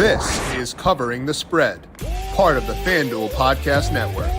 This is Covering the Spread, part of the FanDuel Podcast Network.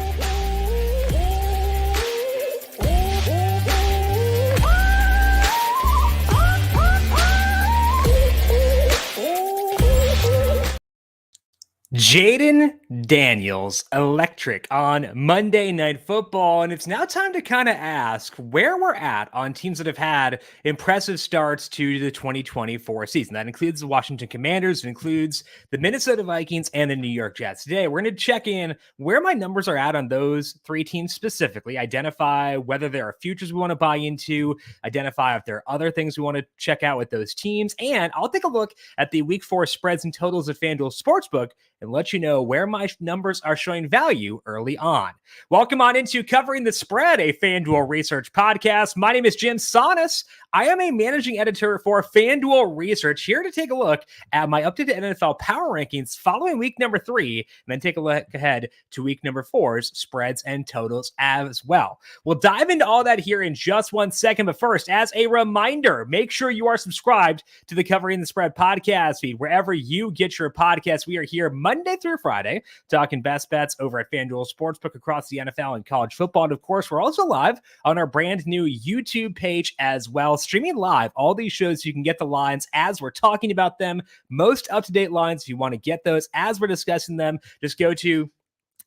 Jayden Daniels electric on Monday Night Football, and it's now time to kind of ask where we're at on teams that have had impressive starts to the 2024 season. That includes the Washington Commanders, it includes the Minnesota Vikings, and the New York Jets. Today, we're going to check in where my numbers are at on those three teams specifically, identify whether there are futures we want to buy into, identify if there are other things we want to check out with those teams, and I'll take a look at the Week 4 spreads and totals at FanDuel Sportsbook and let you know where my numbers are showing value early on. Welcome on into Covering the Spread, a FanDuel Research podcast. My name is JimSannes. I am a managing editor for FanDuel Research, here to take a look at my updated NFL power rankings following week number 3, and then take a look ahead to week number 4's spreads and totals as well. We'll dive into all that here in just 1 second, but first, as a reminder, make sure you are subscribed to the Covering the Spread podcast feed, wherever you get your podcasts. We are here Monday through Friday, talking best bets over at FanDuel Sportsbook across the NFL and college football. And of course, we're also live on our brand new YouTube page as well, streaming live all these shows so you can get the lines as we're talking about them. Most up-to-date lines, if you want to get those as we're discussing them, just go to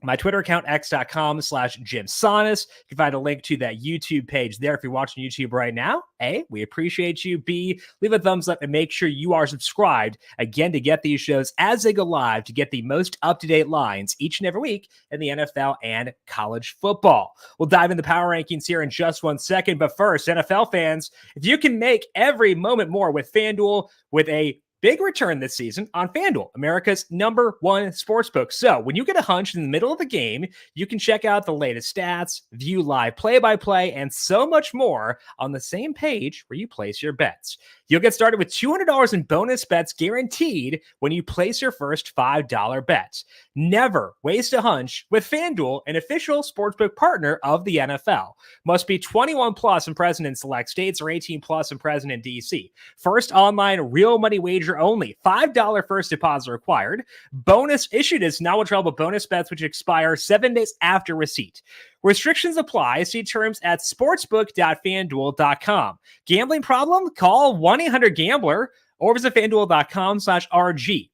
my Twitter account, x.com/JimSannes. You can find a link to that YouTube page there if you're watching YouTube right now. A, we appreciate you. B, leave a thumbs up and make sure you are subscribed, again, to get these shows as they go live, to get the most up-to-date lines each and every week in the NFL and college football. We'll dive into the power rankings here in just 1 second. But first, NFL fans, if you can make every moment more with FanDuel, with a big return this season on FanDuel, America's #1 sportsbook. So when you get a hunch in the middle of the game, you can check out the latest stats, view live play-by-play, and so much more on the same page where you place your bets. You'll get started with $200 in bonus bets guaranteed when you place your first $5 bet. Never waste a hunch with FanDuel, an official sportsbook partner of the NFL. Must be 21 plus and present in select states, or 18 plus and present in DC. First online real money wager only. $5 first deposit required. Bonus issued is non-withdrawable bonus bets which expire 7 days after receipt. Restrictions apply. See terms at sportsbook.fanduel.com. Gambling problem? Call 1-800-GAMBLER or visit fanduel.com/RG.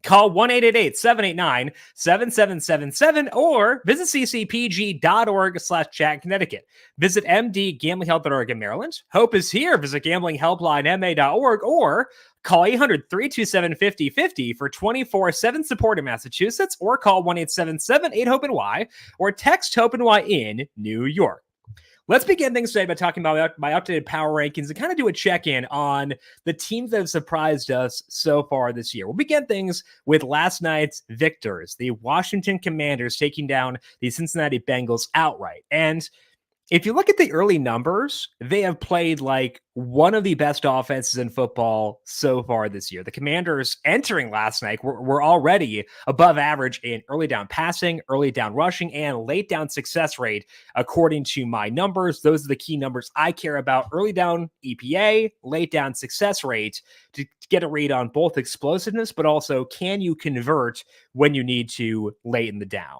Call 1-888-789-7777 or visit ccpg.org/chat Connecticut. Visit mdgamblinghelp.org in Maryland. Hope is here. Visit gamblinghelplinema.org or call 800-327-5050 for 24/7 support in Massachusetts, or call 1-877-8-HOPE-NY or text HOPE-NY in New York. Let's begin things today by talking about my updated power rankings and kind of do a check-in on the teams that have surprised us so far this year. We'll begin things with last night's victors, the Washington Commanders taking down the Cincinnati Bengals outright. And if you look at the early numbers, they have played like one of the best offenses in football so far this year. The Commanders entering last night were already above average in early down passing, early down rushing, and late down success rate, according to my numbers. Those are the key numbers I care about: early down EPA, late down success rate, to get a read on both explosiveness, but also can you convert when you need to late in the down.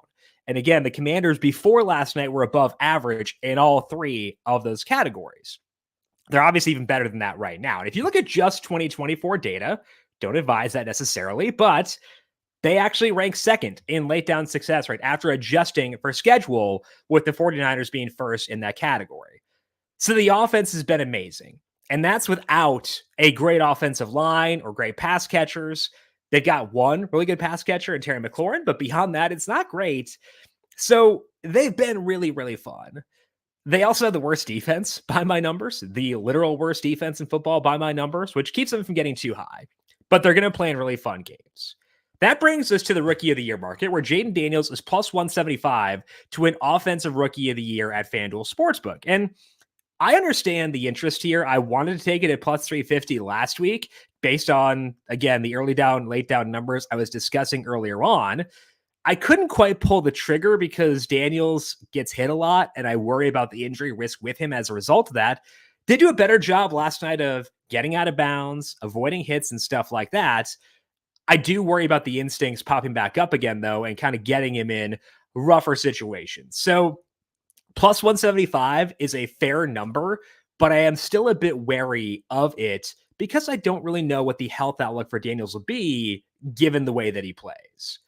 And again, the Commanders before last night were above average in all three of those categories. They're obviously even better than that right now. And if you look at just 2024 data, don't advise that necessarily, but they actually rank second in late down success rate after adjusting for schedule, with the 49ers being first in that category. So the offense has been amazing. And that's without a great offensive line or great pass catchers. They've got one really good pass catcher in Terry McLaurin, but beyond that, it's not great. So they've been really, really fun. They also have the worst defense by my numbers, the literal worst defense in football by my numbers, which keeps them from getting too high. But they're going to play in really fun games. That brings us to the Rookie of the Year market, where Jayden Daniels is plus 175 to win Offensive Rookie of the Year at FanDuel Sportsbook. And I understand the interest here. I wanted to take it at plus 350 last week based on, again, the early down, late down numbers I was discussing earlier on. I couldn't quite pull the trigger because Daniels gets hit a lot, and I worry about the injury risk with him as a result of that. Did do a better job last night of getting out of bounds, avoiding hits and stuff like that. I do worry about the instincts popping back up again, though, and kind of getting him in rougher situations. So plus 175 is a fair number, but I am still a bit wary of it because I don't really know what the health outlook for Daniels will be given the way that he plays.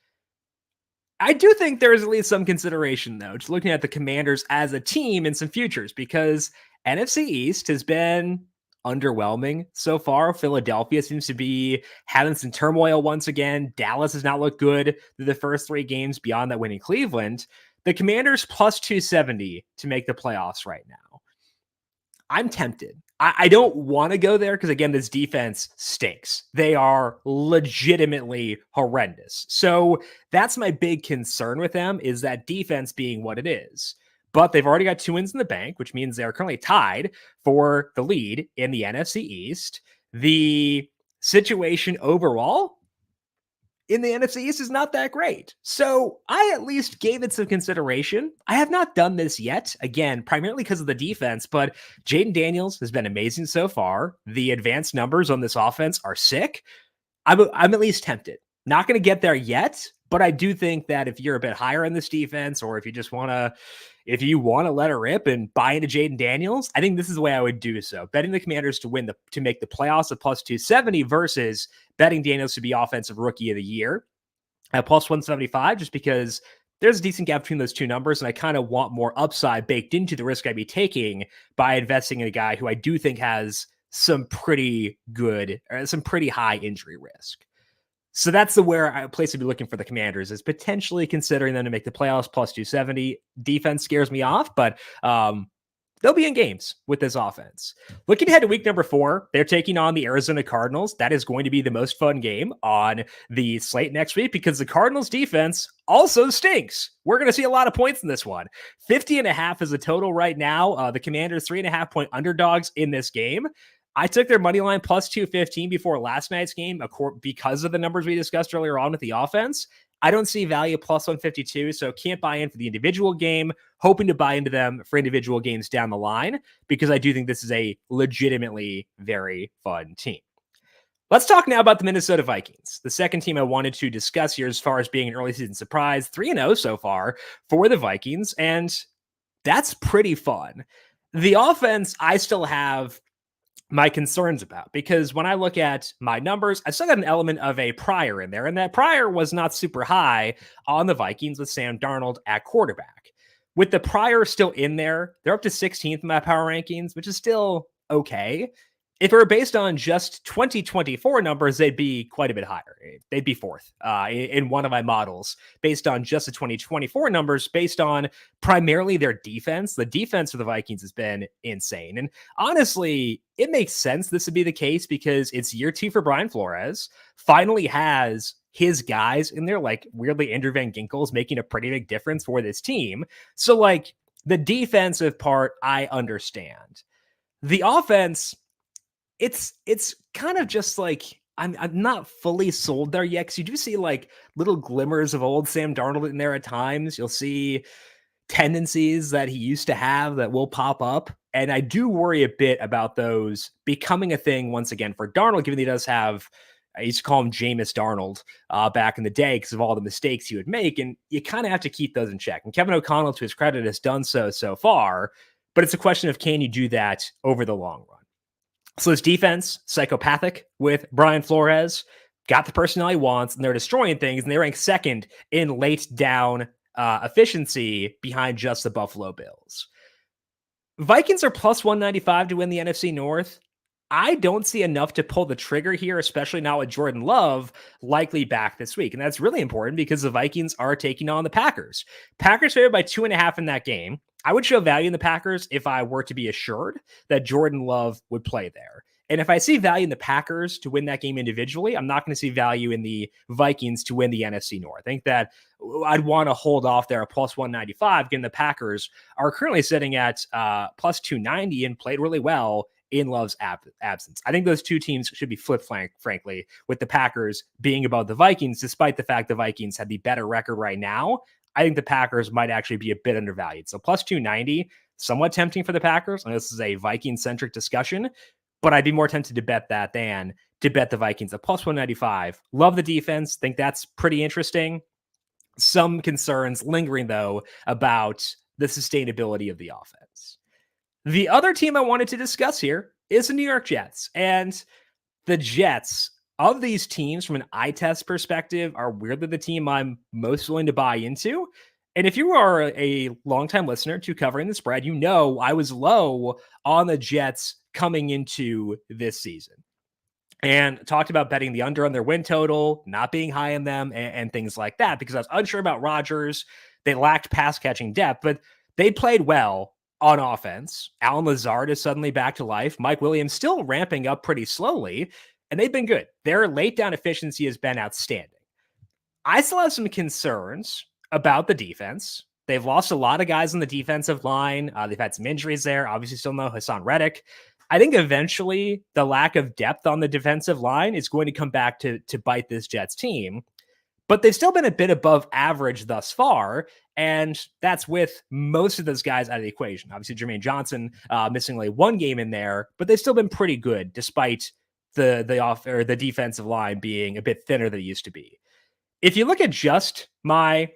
I do think there is at least some consideration, though, just looking at the Commanders as a team in some futures, because NFC East has been underwhelming so far. Philadelphia seems to be having some turmoil once again. Dallas has not looked good through the first 3 games beyond that win in Cleveland. The Commanders plus 270 to make the playoffs right now. I'm tempted. I don't want to go there because, again, this defense stinks. They are legitimately horrendous. So that's my big concern with them, is that defense being what it is. But they've already got 2 wins in the bank, which means they're currently tied for the lead in the NFC East. The situation overall in the NFC East is not that great. So I at least gave it some consideration. I have not done this yet, again, primarily because of the defense, but Jaden Daniels has been amazing so far. The advanced numbers on this offense are sick. I'm at least tempted. Not going to get there yet, but I do think that if you're a bit higher in this defense, or if you just want to, if you want to let it rip and buy into Jaden Daniels, I think this is the way I would do so. Betting the Commanders to make the playoffs at plus 270 versus betting Daniels to be offensive rookie of the year at plus 175, just because there's a decent gap between those two numbers. And I kind of want more upside baked into the risk I'd be taking by investing in a guy who I do think has some pretty good, or some pretty high injury risk. So that's the place to be looking for the Commanders, is potentially considering them to make the playoffs plus 270. Defense scares me off, but they'll be in games with this offense. Looking ahead to week number 4, they're taking on the Arizona Cardinals. That is going to be the most fun game on the slate next week because the Cardinals defense also stinks. We're going to see a lot of points in this one. 50.5 is the total right now. The Commanders 3.5 point underdogs in this game. I took their money line plus 215 before last night's game because of the numbers we discussed earlier on with the offense. I don't see value plus 152, so can't buy in for the individual game, hoping to buy into them for individual games down the line, because I do think this is a legitimately very fun team. Let's talk now about the Minnesota Vikings, the second team I wanted to discuss here as far as being an early season surprise. 3-0 so far for the Vikings, and that's pretty fun. The offense, I still have my concerns about, because when I look at my numbers, I still got an element of a prior in there, and that prior was not super high on the Vikings with Sam Darnold at quarterback. With the prior still in there, they're up to 16th in my power rankings, which is still okay. If it were based on just 2024 numbers, they'd be quite a bit higher. They'd be 4th in one of my models based on just the 2024 numbers, based on primarily their defense. The defense for the Vikings has been insane. And honestly, it makes sense this would be the case because it's year 2 for Brian Flores. Finally has his guys in there, like weirdly Andrew Van Ginkel's making a pretty big difference for this team. So like the defensive part, I understand. The offense, it's kind of just like I'm not fully sold there yet, because you do see like little glimmers of old Sam Darnold in there at times. You'll see tendencies that he used to have that will pop up, and I do worry a bit about those becoming a thing once again for Darnold, given that he does have, I used to call him Jameis Darnold back in the day because of all the mistakes he would make, and you kind of have to keep those in check. And Kevin O'Connell, to his credit, has done so far, but it's a question of, can you do that over the long run? So his defense, psychopathic with Brian Flores, got the personnel he wants, and they're destroying things, and they rank 2nd in late down efficiency behind just the Buffalo Bills. Vikings are plus 195 to win the NFC North. I don't see enough to pull the trigger here, especially not with Jordan Love likely back this week. And that's really important because the Vikings are taking on the Packers. Packers favored by 2.5 in that game. I would show value in the Packers if I were to be assured that Jordan Love would play there. And if I see value in the Packers to win that game individually, I'm not going to see value in the Vikings to win the NFC North. I think that I'd want to hold off there at plus 195, given the Packers are currently sitting at plus 290 and played really well in Love's absence. I think those two teams should be flip-flanked, frankly, with the Packers being above the Vikings, despite the fact the Vikings had the better record right now. I think the Packers might actually be a bit undervalued. So plus 290, somewhat tempting for the Packers. And this is a Viking-centric discussion. but I'd be more tempted to bet that than to bet the Vikings at plus 195. Love the defense. Think that's pretty interesting. Some concerns lingering, though, about the sustainability of the offense. The other team I wanted to discuss here is the New York Jets. And the Jets, of these teams from an eye test perspective, are weirdly the team I'm most willing to buy into. And if you are a longtime listener to Covering the Spread, you know I was low on the Jets coming into this season and talked about betting the under on their win total, not being high in them, and things like that, because I was unsure about Rodgers. They lacked pass catching depth, but they played well on offense. Alan Lazard is suddenly back to life. Mike Williams still ramping up pretty slowly, and they've been good. Their late down efficiency has been outstanding. I still have some concerns about the defense. They've lost a lot of guys on the defensive line. They've had some injuries there. Obviously, still no Hassan Reddick. I think eventually the lack of depth on the defensive line is going to come back to bite this Jets team. But they've still been a bit above average thus far, and that's with most of those guys out of the equation. Obviously, Jermaine Johnson missing like one game in there, but they've still been pretty good despite the defensive line being a bit thinner than it used to be. If you look at just my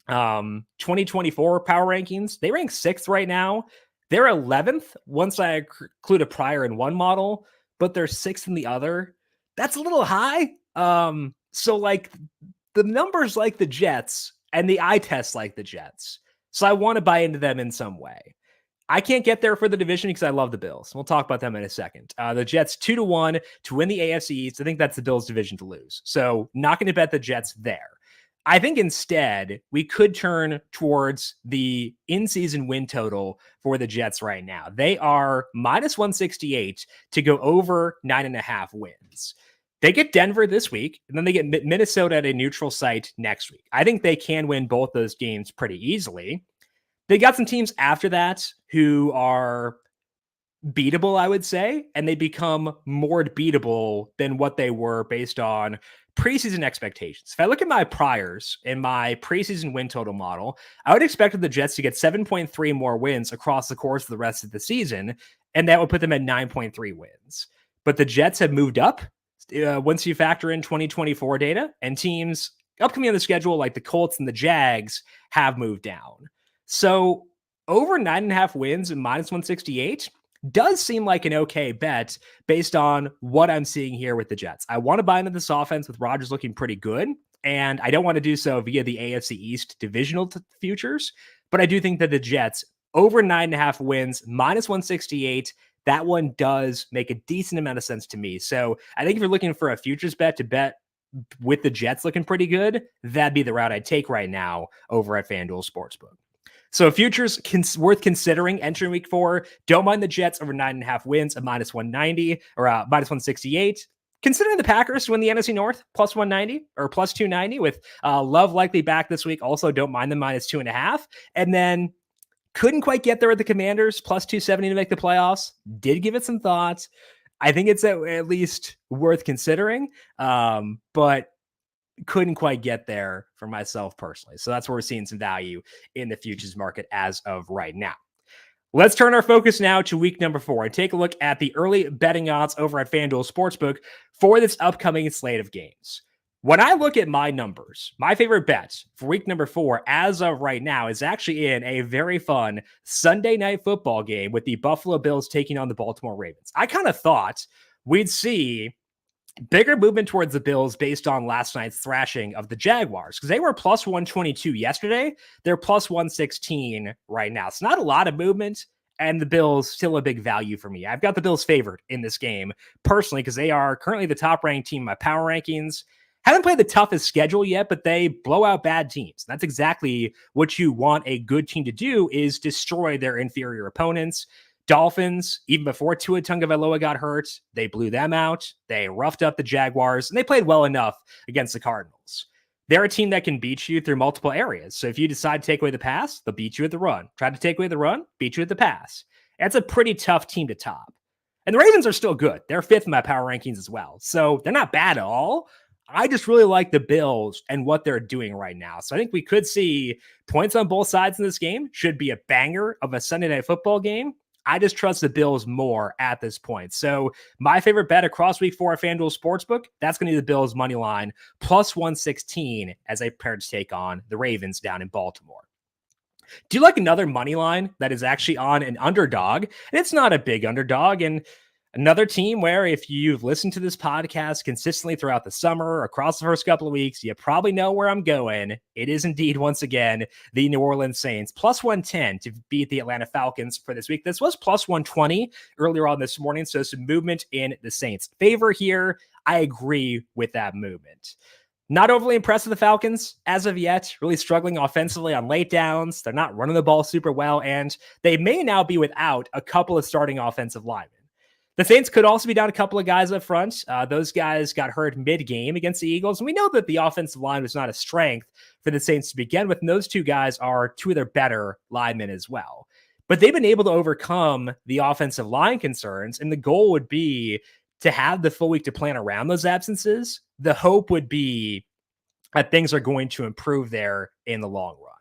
2024 power rankings, they rank 6th right now. They're 11th once I include a prior in one model, but they're 6th in the other. That's a little high. So like the numbers like the Jets and the eye test like the Jets. So I want to buy into them in some way. I can't get there for the division because I love the Bills. We'll talk about them in a second. The Jets 2-1 to win the AFC East. I think that's the Bills division to lose. So not going to bet the Jets there. I think instead we could turn towards the in-season win total for the Jets right now. They are minus 168 to go over 9.5 wins. They get Denver this week, and then they get Minnesota at a neutral site next week. I think they can win both those games pretty easily. They got some teams after that who are beatable, I would say, and they become more beatable than what they were based on preseason expectations. If I look at my priors in my preseason win total model, I would expect the Jets to get 7.3 more wins across the course of the rest of the season, and that would put them at 9.3 wins. But the Jets have moved up once you factor in 2024 data, and teams upcoming on the schedule like the Colts and the Jags have moved down. So over 9.5 wins and minus 168 does seem like an okay bet based on what I'm seeing here with the Jets. I want to buy into this offense with Rodgers looking pretty good, and I don't want to do so via the AFC East divisional futures, but I do think that the Jets over 9.5 wins, minus 168, that one does make a decent amount of sense to me. So I think if you're looking for a futures bet to bet with the Jets looking pretty good, that'd be the route I'd take right now over at FanDuel Sportsbook. So futures worth considering entering week 4. Don't mind the Jets over 9.5 wins, a minus 190 or minus 168. Considering the Packers to win the NFC North, plus 190 or plus 290 with Love likely back this week. Also, don't mind the minus 2.5. And then couldn't quite get there with the Commanders, plus 270 to make the playoffs. Did give it some thought. I think it's at least worth considering, but couldn't quite get there for myself personally. So that's where we're seeing some value in the futures market as of right now. Let's turn our focus now to week number 4 and take a look at the early betting odds over at FanDuel Sportsbook for this upcoming slate of games. When I look at my numbers, my favorite bet for week number 4 as of right now is actually in a very fun Sunday night football game with the Buffalo Bills taking on the Baltimore Ravens. I kind of thought we'd see bigger movement towards the Bills based on last night's thrashing of the Jaguars, because they were plus 122 yesterday. They're plus 116 right now. It's not a lot of movement, and the Bills still a big value for me. I've got the Bills favored in this game personally because they are currently the top-ranked team in my power rankings. Haven't played the toughest schedule yet, but they blow out bad teams. That's exactly what you want a good team to do, is destroy their inferior opponents. Dolphins, even before Tua Tagovailoa got hurt, they blew them out. They roughed up the Jaguars, and they played well enough against the Cardinals. They're a team that can beat you through multiple areas. So if you decide to take away the pass, they'll beat you at the run. Try to take away the run, beat you at the pass. That's a pretty tough team to top. And the Ravens are still good. They're 5th in my power rankings as well. So they're not bad at all. I just really like the Bills and what they're doing right now. So I think we could see points on both sides in this game. Should be a banger of a Sunday night football game. I just trust the Bills more at this point. So my favorite bet across week 4 at FanDuel Sportsbook, that's going to be the Bills money line plus 116 as they prepare to take on the Ravens down in Baltimore. Do you like another money line that is actually on an underdog? And it's not a big underdog. And another team where if you've listened to this podcast consistently throughout the summer, across the first couple of weeks, you probably know where I'm going. It is indeed, once again, the New Orleans Saints, plus 110 to beat the Atlanta Falcons for this week. This was plus 120 earlier on this morning, so some movement in the Saints' favor here. I agree with that movement. Not overly impressed with the Falcons as of yet, really struggling offensively on late downs. They're not running the ball super well, and they may now be without a couple of starting offensive linemen. The Saints could also be down a couple of guys up front. Those guys got hurt mid-game against the Eagles, and we know that the offensive line was not a strength for the Saints to begin with, and those two guys are two of their better linemen as well. But they've been able to overcome the offensive line concerns, and the goal would be to have the full week to plan around those absences. The hope would be that things are going to improve there in the long run.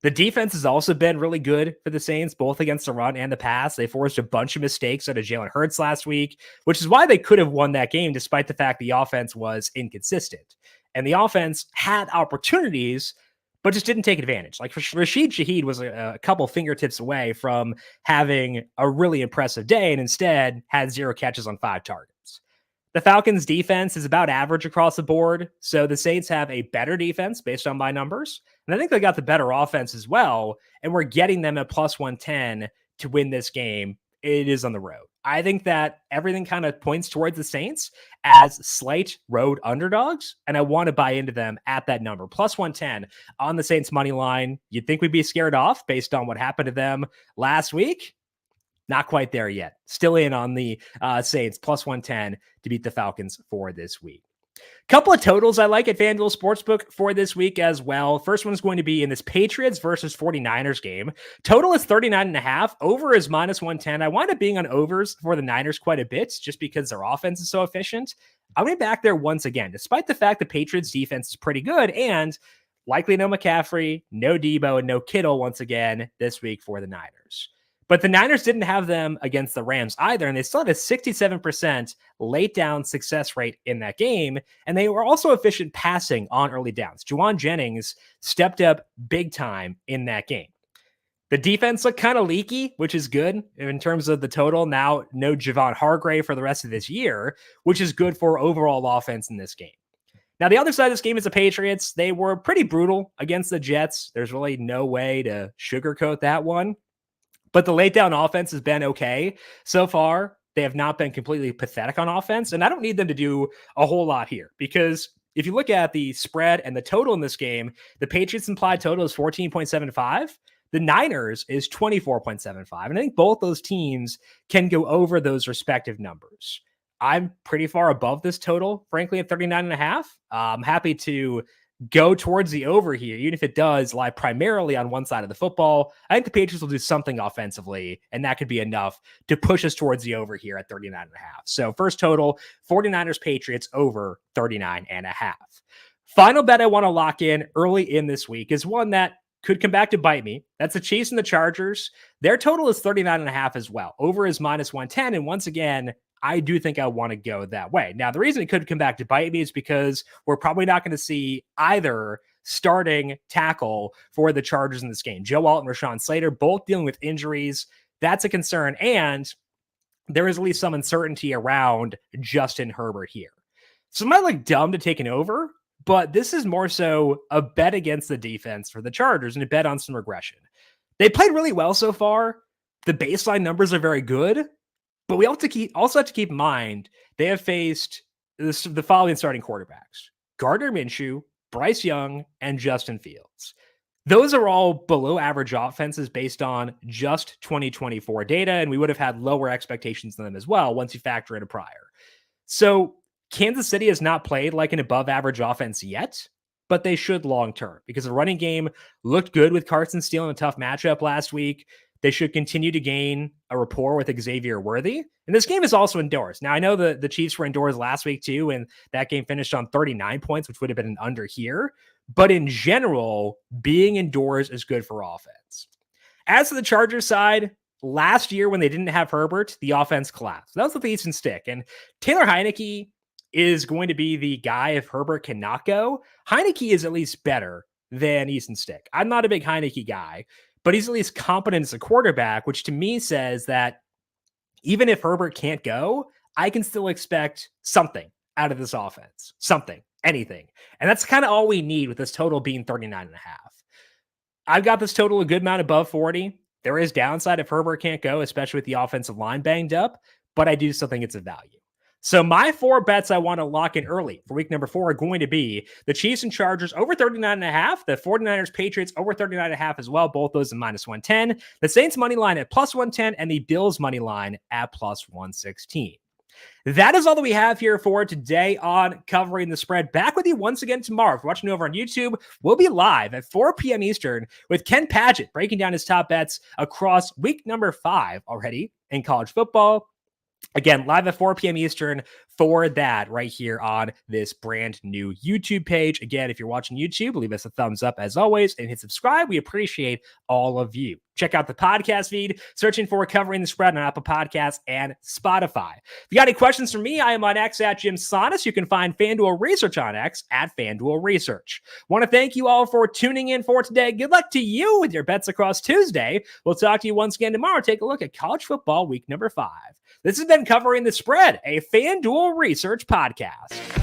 The defense has also been really good for the Saints, both against the run and the pass. They forced a bunch of mistakes out of Jalen Hurts last week, which is why they could have won that game, despite the fact the offense was inconsistent. And the offense had opportunities, but just didn't take advantage. Like Rashid Shaheed was a couple fingertips away from having a really impressive day, and instead had 0 catches on 5 targets. The Falcons defense is about average across the board. So the Saints have a better defense based on my numbers. And I think they got the better offense as well. And we're getting them at plus 110 to win this game. It is on the road. I think that everything kind of points towards the Saints as slight road underdogs. And I want to buy into them at that number. Plus 110 on the Saints money line. You'd think we'd be scared off based on what happened to them last week. Not quite there yet. Still in on the Saints, plus 110 to beat the Falcons for this week. Couple of totals I like at FanDuel Sportsbook for this week as well. First one is going to be in this Patriots versus 49ers game. Total is 39.5. Over is minus 110. I wind up being on overs for the Niners quite a bit just because their offense is so efficient. I'm going to be back there once again, despite the fact the Patriots defense is pretty good and likely no McCaffrey, no Debo, and no Kittle once again this week for the Niners. But the Niners didn't have them against the Rams either, and they still had a 67% late down success rate in that game, and they were also efficient passing on early downs. Juwan Jennings stepped up big time in that game. The defense looked kind of leaky, which is good in terms of the total. Now, no Javon Hargrave for the rest of this year, which is good for overall offense in this game. Now, the other side of this game is the Patriots. They were pretty brutal against the Jets. There's really no way to sugarcoat that one. But the late down offense has been okay so far. They have not been completely pathetic on offense. And I don't need them to do a whole lot here because if you look at the spread and the total in this game, the Patriots implied total is 14.75. The Niners is 24.75. And I think both those teams can go over those respective numbers. I'm pretty far above this total, frankly, at 39.5. I'm happy to go towards the over here, even if it does lie primarily on one side of the football. I think the Patriots will do something offensively, and that could be enough to push us towards the over here at 39.5. So first total, 49ers Patriots over 39.5. Final bet I want to lock in early in this week is one that could come back to bite me. That's the Chiefs and the Chargers. Their total is 39.5 as well. Over is minus 110. And once again, I do think I want to go that way. Now, the reason it could come back to bite me is because we're probably not going to see either starting tackle for the Chargers in this game. Joe Alt and Rashawn Slater both dealing with injuries. That's a concern. And there is at least some uncertainty around Justin Herbert here. So it might look dumb to take an over, but this is more so a bet against the defense for the Chargers and a bet on some regression. They played really well so far. The baseline numbers are very good. But we also have to keep in mind they have faced the following starting quarterbacks: Gardner Minshew, Bryce Young, and Justin Fields. Those are all below average offenses based on just 2024 data, and we would have had lower expectations than them as well once you factor in a prior. So Kansas City has not played like an above average offense yet, but they should long term because the running game looked good with Carson Steele in a tough matchup last week. They should continue to gain a rapport with Xavier Worthy. And this game is also indoors. Now, I know the Chiefs were indoors last week too, and that game finished on 39 points, which would have been an under here. But in general, being indoors is good for offense. As to the Chargers side, last year when they didn't have Herbert, the offense collapsed. That was with the Easton Stick. And Taylor Heineke is going to be the guy if Herbert cannot go. Heineke is at least better than Easton Stick. I'm not a big Heineke guy, but he's at least competent as a quarterback, which to me says that even if Herbert can't go, I can still expect something out of this offense. Something, anything. And that's kind of all we need with this total being 39.5. I've got this total a good amount above 40. There is downside if Herbert can't go, especially with the offensive line banged up, but I do still think it's a value. So my 4 bets I want to lock in early for week number 4 are going to be the Chiefs and Chargers over 39.5, the 49ers Patriots over 39.5 as well, both those at -110, the Saints money line at +110, and the Bills money line at +116. That is all that we have here for today on Covering the Spread. Back with you once again tomorrow. If you're watching over on YouTube, we'll be live at 4 p.m. Eastern with Ken Padgett breaking down his top bets across week number 5 already in college football. Again, live at 4 p.m. Eastern for that right here on this brand new YouTube page. Again, if you're watching YouTube, leave us a thumbs up as always and hit subscribe. We appreciate all of you. Check out the podcast feed, searching for Covering the Spread on Apple Podcasts and Spotify. If you got any questions for me, I am on X at JimSannes. You can find FanDuel Research on X at FanDuel Research. Want to thank you all for tuning in for today. Good luck to you with your bets across Tuesday. We'll talk to you once again tomorrow. Take a look at college football week number 5. This has been Covering the Spread, a FanDuel Research podcast.